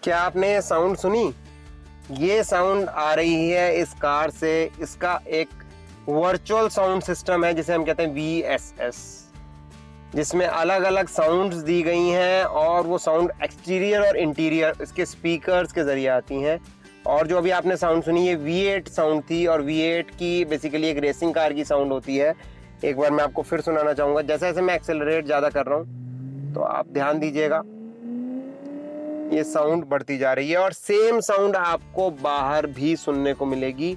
क्या आपने ये साउंड सुनी? ये साउंड आ रही है इस कार से। इसका एक वर्चुअल साउंड सिस्टम है जिसे हम कहते हैं VSS, जिसमें अलग अलग साउंड्स दी गई हैं और वो साउंड एक्सटीरियर और इंटीरियर इसके स्पीकर्स के जरिए आती हैं। और जो अभी आपने साउंड सुनी ये V8 साउंड थी, और V8 की बेसिकली एक रेसिंग कार की साउंड होती है। एक बार मैं आपको फिर सुनाना चाहूँगा। जैसे जैसे मैं एक्सेलरेट ज़्यादा कर रहा हूँ तो आप ध्यान दीजिएगा, ये साउंड बढ़ती जा रही है और सेम साउंड आपको बाहर भी सुनने को मिलेगी।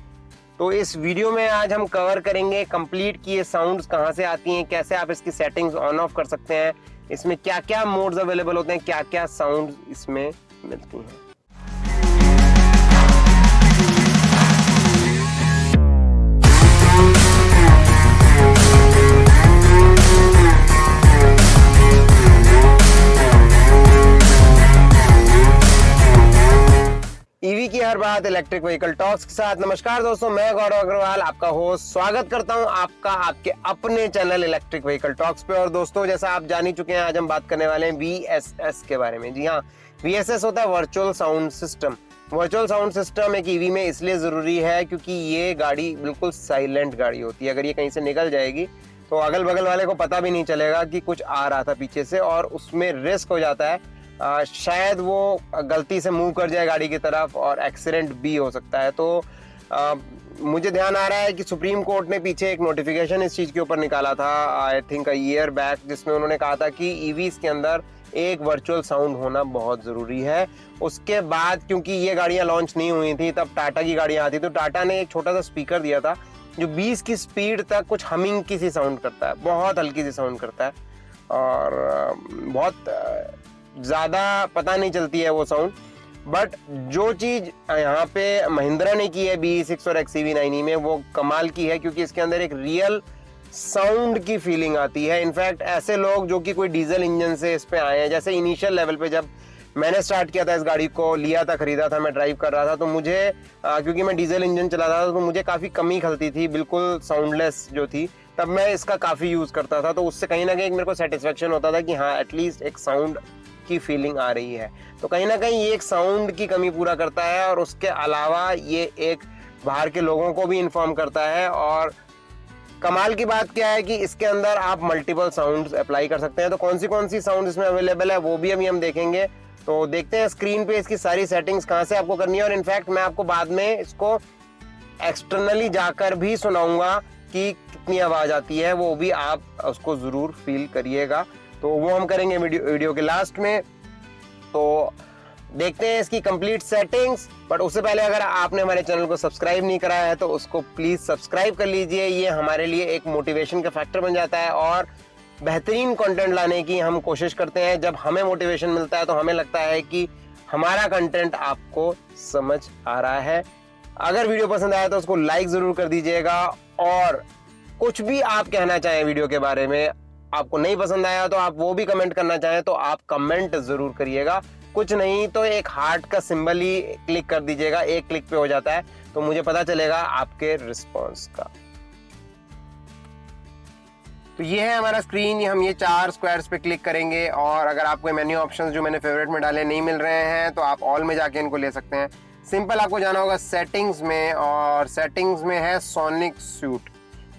तो इस वीडियो में आज हम कवर करेंगे कंप्लीट कि ये साउंड्स कहाँ से आती हैं, कैसे आप इसकी सेटिंग्स ऑन ऑफ कर सकते हैं, इसमें क्या क्या मोड्स अवेलेबल होते हैं, क्या क्या साउंड्स इसमें मिलती हैं। ईवी की हर बात इलेक्ट्रिक व्हीकल टॉक्स के साथ। नमस्कार दोस्तों, मैं गौरव अग्रवाल आपका होस्ट स्वागत करता हूं आपका आपके अपने चैनल इलेक्ट्रिक व्हीकल टॉक्स पे। और दोस्तों, जैसा आप जान ही चुके हैं, आज हम बात करने वाले हैं VSS के बारे में। जी हाँ, VSS होता है virtual sound system. Virtual sound system एक ईवी में इसलिए जरूरी है क्योंकि ये गाड़ी बिल्कुल साइलेंट गाड़ी होती है। अगर ये कहीं से निकल जाएगी तो अगल बगल वाले को पता भी नहीं चलेगा कि कुछ आ रहा था पीछे से, और उसमें रिस्क हो जाता है शायद वो गलती से मूव कर जाए गाड़ी की तरफ और एक्सीडेंट भी हो सकता है। तो मुझे ध्यान आ रहा है कि सुप्रीम कोर्ट ने पीछे एक नोटिफिकेशन इस चीज़ के ऊपर निकाला था, आई थिंक ईयर बैक, जिसमें उन्होंने कहा था कि ईवीज के अंदर एक वर्चुअल साउंड होना बहुत ज़रूरी है। उसके बाद क्योंकि ये गाड़ियाँ लॉन्च नहीं हुई थी, तब टाटा की गाड़ियाँ आती, तो टाटा ने एक छोटा सा स्पीकर दिया था जो 20 की स्पीड तक कुछ हमिंग की सी साउंड करता है, बहुत हल्की सी साउंड करता है और बहुत ज़्यादा पता नहीं चलती है वो साउंड। बट जो चीज़ यहाँ पे महिंद्रा ने की है BE6 और XEV9 में, वो कमाल की है क्योंकि इसके अंदर एक रियल साउंड की फीलिंग आती है। इनफैक्ट ऐसे लोग जो कि कोई डीजल इंजन से इस पे आए हैं, जैसे इनिशियल लेवल पे जब मैंने स्टार्ट किया था, इस गाड़ी को लिया था, खरीदा था, मैं ड्राइव कर रहा था, तो मुझे क्योंकि मैं डीजल इंजन चला रहा था तो मुझे काफ़ी कमी खलती थी, बिल्कुल साउंडलेस जो थी, तब मैं इसका काफ़ी यूज़ करता था। तो उससे कहीं ना कहीं मेरे को सेटिस्फेक्शन होता था कि हाँ, एटलीस्ट एक साउंड की फीलिंग आ रही है। तो कहीं ना कहीं ये एक साउंड की कमी पूरा करता है, और उसके अलावा ये एक बाहर के लोगों को भी इन्फॉर्म करता है। और कमाल की बात क्या है कि इसके अंदर आप मल्टीपल साउंड्स अप्लाई कर सकते हैं। तो कौन सी साउंड इसमें अवेलेबल है वो भी अभी हम देखेंगे। तो देखते हैं स्क्रीन पे इसकी सारी सेटिंग्स कहाँ से आपको करनी है, और इनफैक्ट मैं आपको बाद में इसको एक्सटर्नली जाकर भी सुनाऊंगा कि कितनी आवाज आती है, वो भी आप उसको जरूर फील करिएगा। तो वो हम करेंगे वीडियो के लास्ट में। तो देखते हैं इसकी कंप्लीट सेटिंग्स। बट उससे पहले अगर आपने हमारे चैनल को सब्सक्राइब नहीं कराया है तो उसको प्लीज सब्सक्राइब कर लीजिए। ये हमारे लिए एक मोटिवेशन का फैक्टर बन जाता है और बेहतरीन कंटेंट लाने की हम कोशिश करते हैं। जब हमें मोटिवेशन मिलता है तो हमें लगता है कि हमारा कंटेंट आपको समझ आ रहा है। अगर वीडियो पसंद आया तो उसको लाइक जरूर कर दीजिएगा, और कुछ भी आप कहना चाहें वीडियो के बारे में, आपको नहीं पसंद आया तो आप वो भी कमेंट करना चाहें तो आप कमेंट जरूर करिएगा। कुछ नहीं तो एक हार्ट का सिंबल ही क्लिक कर दीजिएगा, एक क्लिक पे हो जाता है, तो मुझे पता चलेगा आपके रिस्पॉन्स का। तो ये है हमारा स्क्रीन, हम ये 4 स्क्वायर्स पे क्लिक करेंगे, और अगर आपको मेन्यू ऑप्शंस जो मैंने फेवरेट में डाले नहीं मिल रहे हैं तो आप ऑल में जाके इनको ले सकते हैं। सिंपल आपको जाना होगा सेटिंग्स में, और सेटिंग्स में है सोनिक सूट।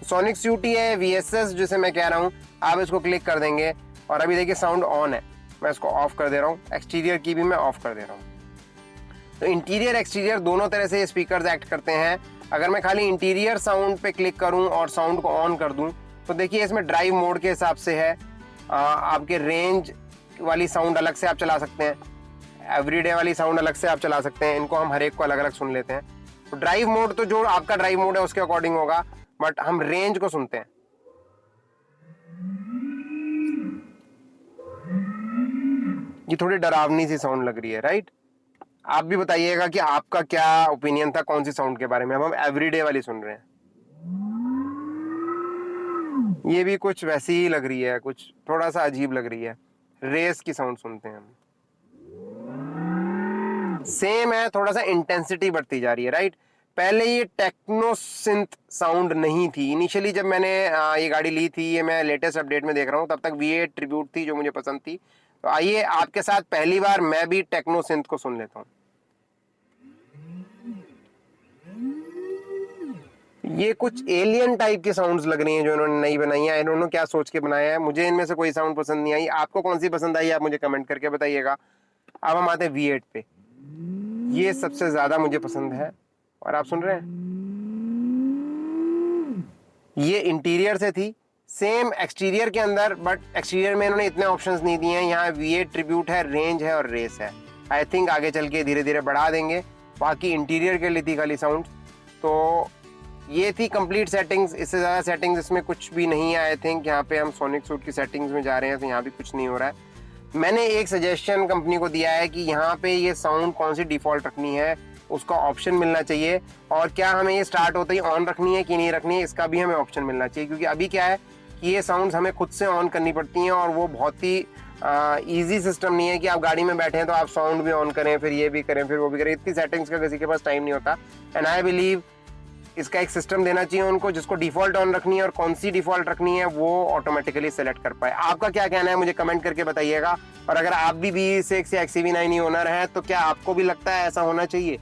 सोनिक सूट ही है VSS जिसे मैं कह रहा हूँ। आप इसको क्लिक कर देंगे और अभी देखिए साउंड ऑन है, मैं इसको ऑफ कर दे रहा हूँ। एक्सटीरियर की भी मैं ऑफ कर दे रहा हूँ। तो इंटीरियर एक्सटीरियर दोनों तरह से ये स्पीकर्स एक्ट करते हैं। अगर मैं खाली इंटीरियर साउंड पे क्लिक करूँ और साउंड को ऑन कर दूँ तो देखिए इसमें ड्राइव मोड के हिसाब से है। आपके रेंज वाली साउंड अलग से आप चला सकते हैं, एवरीडे वाली साउंड अलग से आप चला सकते हैं। इनको हम हर एक को अलग अलग सुन लेते हैं। तो ड्राइव मोड तो जो आपका ड्राइव मोड है उसके अकॉर्डिंग होगा, बट हम रेंज को सुनते हैं। ये थोड़ी डरावनी सी साउंड लग रही है, राइट? आप भी बताइएगा कि आपका क्या ओपिनियन था कौन सी साउंड के बारे में। अब हम एवरीडे वाली सुन रहे हैं, ये भी कुछ वैसी ही लग रही है, कुछ थोड़ा सा अजीब लग रही है। रेस की साउंड सुनते हैं हम, सेम है, थोड़ा सा इंटेंसिटी बढ़ती जा रही है, राइट? पहले ये टेक्नो सिंथ साउंड नहीं थी। इनिशियली जब मैंने ये गाड़ी ली थी, ये मैं लेटेस्ट अपडेट में देख रहा हूँ, तब तक V8 ट्रिब्यूट थी जो मुझे पसंद थी। तो आइए आपके साथ पहली बार मैं भी टेक्नो सिंथ को सुन लेता हूँ। ये कुछ एलियन टाइप की साउंड्स लग रही हैं जो इन्होंने नई बनाई है। आई डोंट नो क्या सोच के बनाया है, मुझे इनमें से कोई साउंड पसंद नहीं आई। आपको कौन सी पसंद आई आप मुझे कमेंट करके बताइएगा। अब हम आते हैं V8 पे। ये सबसे ज्यादा मुझे पसंद है और आप सुन रहे हैं ये इंटीरियर से थी, सेम एक्सटीरियर के अंदर, बट एक्सटीरियर में इन्होंने इतने ऑप्शंस नहीं दिए हैं। यहाँ V8 ट्रिब्यूट है, रेंज है और रेस है। आई थिंक आगे चल के धीरे धीरे बढ़ा देंगे। बाकी इंटीरियर के लिए थी खाली साउंड। तो ये थी कंप्लीट सेटिंग्स, इससे ज़्यादा सेटिंग्स इसमें कुछ भी नहीं है। आई थिंक यहाँ पे हम सोनिक सूट की सेटिंग्स में जा रहे हैं तो यहाँ भी कुछ नहीं हो रहा है। मैंने एक सजेशन कंपनी को दिया है कि यहाँ पे ये साउंड कौन सी डिफ़ॉल्ट रखनी है, उसका ऑप्शन मिलना चाहिए, और क्या हमें ये स्टार्ट होते ही ऑन रखनी है कि नहीं रखनी है, इसका भी हमें ऑप्शन मिलना चाहिए। क्योंकि अभी क्या है कि ये साउंड्स हमें खुद से ऑन करनी पड़ती हैं और वो बहुत ही ईजी सिस्टम नहीं है कि आप गाड़ी में बैठे हैं तो आप साउंड भी ऑन करें, फिर ये भी करें, फिर वो भी करें। इतनी सेटिंग्स का किसी के पास टाइम नहीं होता। एंड आई बिलीव इसका एक सिस्टम देना चाहिए उनको जिसको डिफॉल्ट ऑन रखनी है और कौन सी डिफॉल्ट रखनी है वो ऑटोमेटिकली सेलेक्ट कर पाए। आपका क्या कहना है मुझे कमेंट करके बताइएगा। और अगर आप भी BE6 या XCV9 ओनर हैं तो क्या आपको भी लगता है ऐसा होना चाहिए?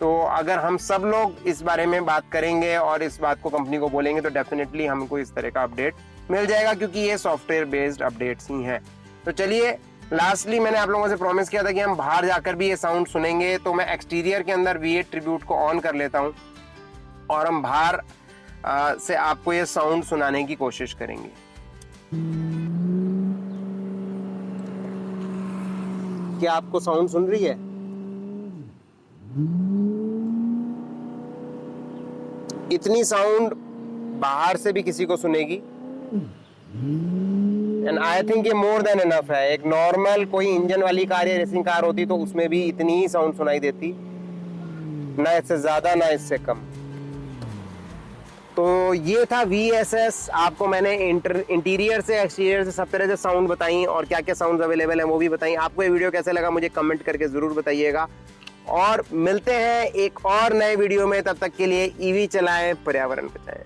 तो अगर हम सब लोग इस बारे में बात करेंगे और इस बात को कंपनी को बोलेंगे तो डेफिनेटली हमको इस तरह का अपडेट मिल जाएगा, क्योंकि ये सॉफ्टवेयर बेस्ड अपडेट्स ही हैं। तो चलिए, लास्टली मैंने आप लोगों से प्रॉमिस किया था कि हम बाहर जाकर भी ये साउंड सुनेंगे, तो मैं एक्सटीरियर के अंदर V8 ट्रिब्यूट को ऑन कर लेता हूँ और हम बाहर से आपको ये साउंड सुनाने की कोशिश करेंगे। क्या आपको साउंड सुन रही है? इतनी साउंड बाहर से भी किसी को सुनेगी, एंड आई थिंक ये मोर देन इनफ है। एक नॉर्मल कोई इंजन वाली कार या रेसिंग कार होती तो उसमें भी इतनी ही साउंड सुनाई देती, ना इससे ज्यादा ना इससे कम। तो ये था VSS। आपको मैंने इंटीरियर से एक्सटीरियर से सब तरह से साउंड बताई और क्या क्या साउंड अवेलेबल है वो भी बताई। आपको ये वीडियो कैसा लगा मुझे कमेंट करके जरूर बताइएगा, और मिलते हैं एक और नए वीडियो में। तब तक के लिए EV चलाएं, पर्यावरण बचाएं।